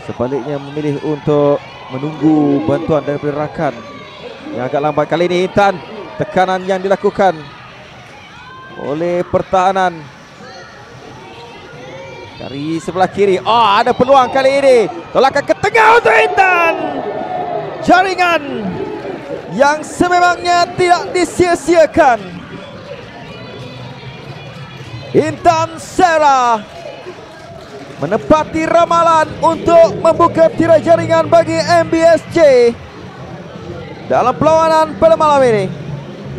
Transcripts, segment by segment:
Sebaliknya memilih untuk menunggu bantuan daripada rakan yang agak lambat. Kali ini Intan, tekanan yang dilakukan oleh pertahanan dari sebelah kiri. Ada peluang kali ini. Tolakan ke tengah untuk Intan. Jaringan yang sememangnya tidak disia-siakan. Intan Sera menepati ramalan untuk membuka tirai jaringan bagi MBSJ dalam perlawanan pada malam ini.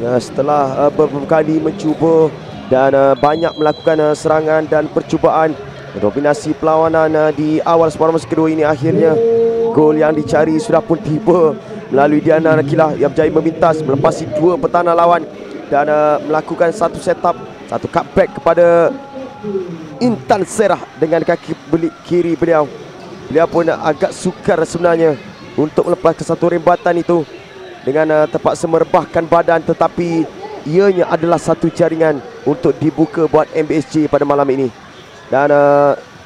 Ya, setelah beberapa kali mencuba dan banyak melakukan serangan dan percubaan, dominasi perlawanan di awal separuh masa kedua ini, akhirnya gol yang dicari sudah pun tiba melalui Diana Nakilah yang berjaya memintas melepasi dua pertahanan lawan dan melakukan satu setup, satu cutback kepada Intan Serah dengan kaki kiri beliau. Beliau pun agak sukar sebenarnya untuk melepaskan satu rembatan itu dengan terpaksa merebahkan badan, tetapi ianya adalah satu jaringan untuk dibuka buat MBSJ pada malam ini. Dan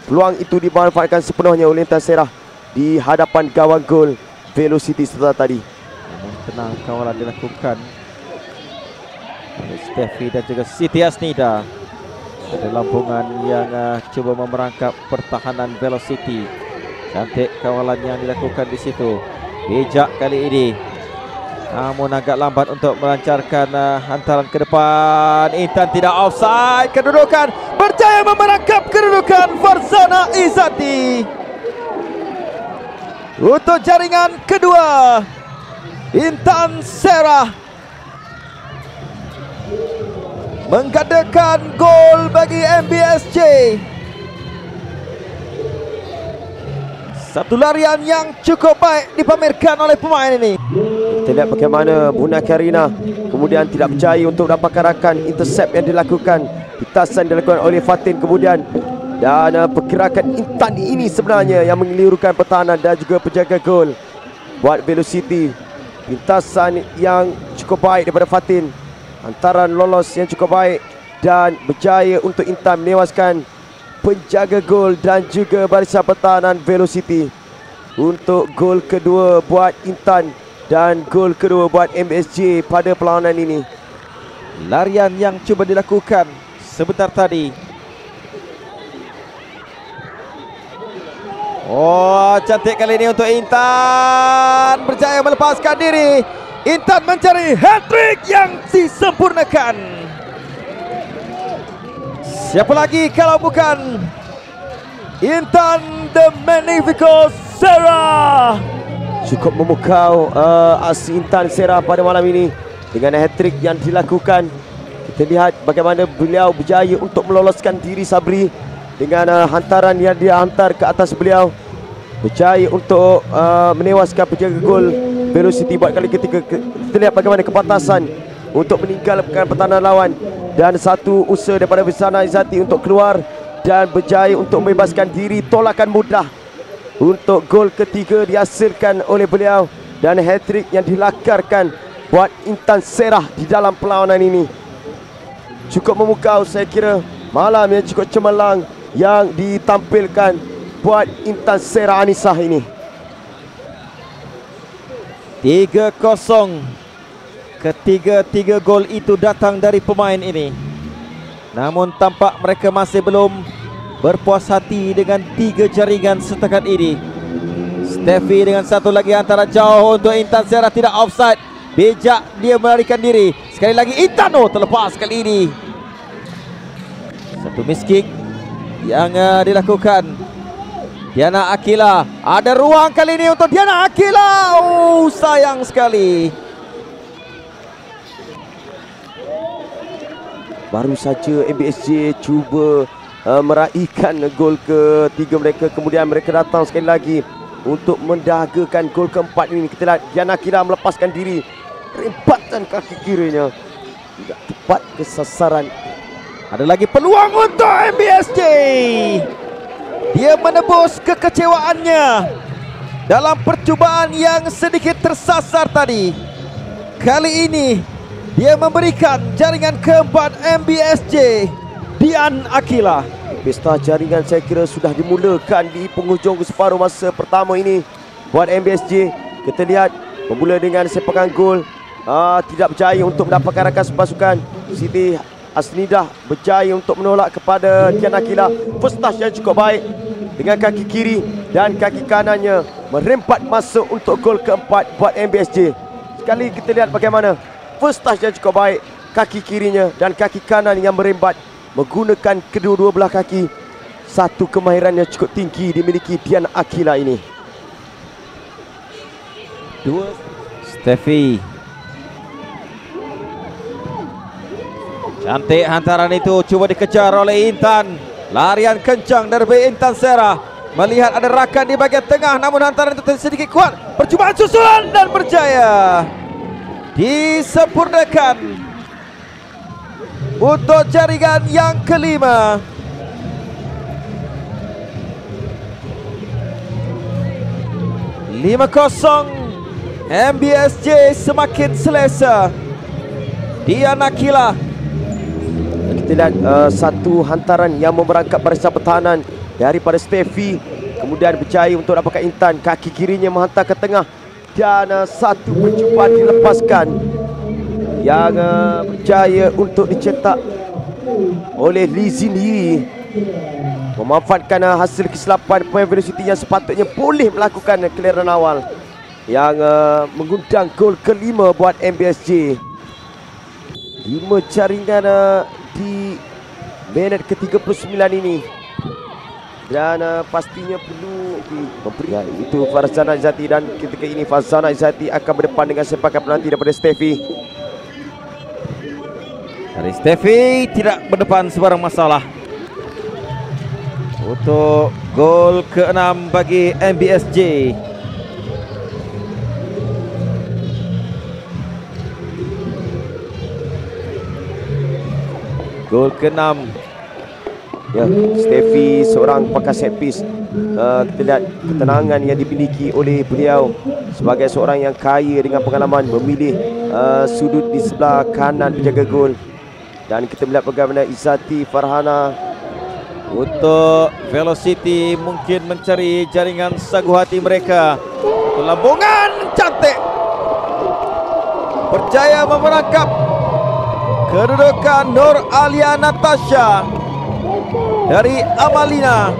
peluang itu dimanfaatkan sepenuhnya oleh Intan Serah di hadapan gawang gol Velocity setelah tadi. Tenang kawalan dilakukan oleh Steffi dan juga Siti Asnida. Ada lambungan yang cuba memerangkap pertahanan Velocity. Cantik kawalan yang dilakukan di situ. Bijak kali ini, namun agak lambat untuk melancarkan hantaran ke depan. Intan tidak offside. Kedudukan berjaya memerangkap kedudukan Farzana Izzati. Untuk jaringan kedua, Intan Serah menggandakan gol bagi MBSJ. Satu larian yang cukup baik dipamerkan oleh pemain ini. Kita lihat bagaimana Buna Karina kemudian tidak berjaya untuk dapatkan rakan. Intercept yang dilakukan, pitasan dilakukan oleh Fatin kemudian. Dan pergerakan Intan ini sebenarnya yang mengelirukan pertahanan dan juga penjaga gol buat Velocity. Pintasan yang cukup baik daripada Fatin, hantaran lolos yang cukup baik dan berjaya untuk Intan menewaskan penjaga gol dan juga barisan pertahanan Velocity. Untuk gol kedua buat Intan dan gol kedua buat MSJ pada perlawanan ini. Larian yang cuba dilakukan sebentar tadi. Cantik kali ini untuk Intan, berjaya melepaskan diri. Intan mencari hat-trick yang disempurnakan. Siapa lagi kalau bukan Intan the Magnifico Sera. Cukup memukau aksi Intan Sera pada malam ini dengan hat-trick yang dilakukan. Kita lihat bagaimana beliau berjaya untuk meloloskan diri Sabri dengan hantaran yang dia hantar ke atas beliau. Berjaya untuk menewaskan penjaga gol Velocity buat kali ketiga. Kita lihat bagaimana kepantasan untuk meninggalkan pertahanan lawan dan satu usaha daripada Farzana Izzati untuk keluar dan berjaya untuk membebaskan diri. Tolakan mudah untuk gol ketiga dihasilkan oleh beliau dan hat-trick yang dilakarkan buat Intan Serah di dalam perlawanan ini. Cukup memukau, saya kira malam yang cukup cemerlang yang ditampilkan buat Intan Serah Anisah ini. 3-0. Ketiga-tiga gol itu datang dari pemain ini. Namun tampak mereka masih belum berpuas hati dengan 3 jaringan setakat ini. Steffi dengan satu lagi antara jauh untuk Intan Serah, tidak offside. Bijak dia melarikan diri. Sekali lagi Intan, terlepas kali ini. Satu miss kick yang dilakukan Diana Akila. Ada ruang kali ini untuk Diana Akila. Sayang sekali. Baru saja MBSJ cuba meraihkan gol ketiga mereka, kemudian mereka datang sekali lagi untuk mendagakan gol keempat ini. Kita lihat Diana Akila melepaskan diri, rembatan kaki kirinya tidak tepat ke sasaran. Ada lagi peluang untuk MBSJ. Dia menebus kekecewaannya dalam percubaan yang sedikit tersasar tadi. Kali ini dia memberikan jaringan keempat MBSJ, Dian Akila. Pesta jaringan saya kira sudah dimulakan di penghujung separuh masa pertama ini buat MBSJ. Kita lihat bermula dengan sepakan gol. Tidak berjaya untuk mendapatkan rakan sepasukan. Siti Asnidah berjaya untuk menolak kepada Dian Akila. First touch yang cukup baik dengan kaki kiri dan kaki kanannya merempat masuk untuk gol keempat buat MBSJ. Sekali kita lihat bagaimana first touch yang cukup baik, kaki kirinya dan kaki kanan yang merembat menggunakan kedua-dua belah kaki. Satu kemahiran yang cukup tinggi dimiliki Dian Akila ini. Dua Steffi. Cantik hantaran itu, cuba dikejar oleh Intan. Larian kencang dari Intan Sera. Melihat ada rakan di bahagian tengah, namun hantaran itu sedikit kuat. Percubaan susulan dan berjaya disempurnakan untuk jaringan yang kelima. Lima 0 MBSJ semakin selesa. Dian Akila. Kita lihat satu hantaran yang memerangkap barisan pertahanan daripada Steffi, kemudian berjaya untuk dapatkan Intan. Kaki kirinya menghantar ke tengah dan satu percubaan dilepaskan yang berjaya untuk dicetak oleh Lee Zin Yi, memanfaatkan hasil kesilapan pemain Velocity yang sepatutnya boleh melakukan clearance awal yang mengundang gol kelima buat MBSJ. 5 jaringan di minit ke-39 ini, dan pastinya perlu memberi itu Farzana Izzati, dan ketika ini Farzana Izzati akan berdepan dengan sepakan penalti daripada Steffi. Dari Steffi tidak berdepan sebarang masalah untuk gol ke-6 bagi MBSJ. Gol ke-6. Ya, Steffi seorang pakar set piece. Kita lihat ketenangan yang dimiliki oleh beliau sebagai seorang yang kaya dengan pengalaman memilih sudut di sebelah kanan penjaga gol. Dan kita melihat bagaimana Izzati Farhana untuk Velocity mungkin mencari jaringan sagu hati mereka. Lambungan cantik, berjaya memerangkap kedudukan Nur Alia Natasha dari Amalina.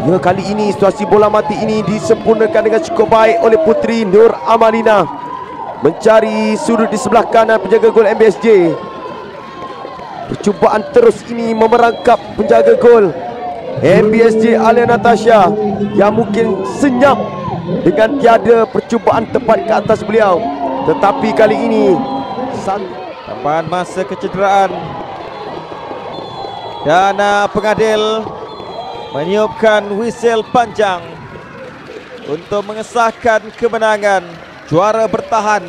Ya, kali ini situasi bola mati ini disempurnakan dengan cukup baik oleh puteri Nur Amalina, mencari sudut di sebelah kanan penjaga gol MBSJ. Percubaan terus ini memerangkap penjaga gol MBSJ Alia Natasha yang mungkin senyap dengan tiada percubaan tepat ke atas beliau. Tetapi kali ini tambahan masa kecederaan, dan pengadil meniupkan whistle panjang untuk mengesahkan kemenangan. Juara bertahan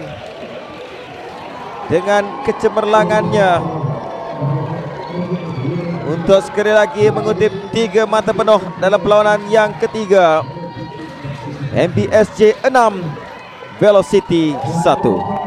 dengan kecemerlangannya untuk sekali lagi mengutip 3 mata penuh dalam perlawanan yang ketiga. MBSJ 6, Velocity 1.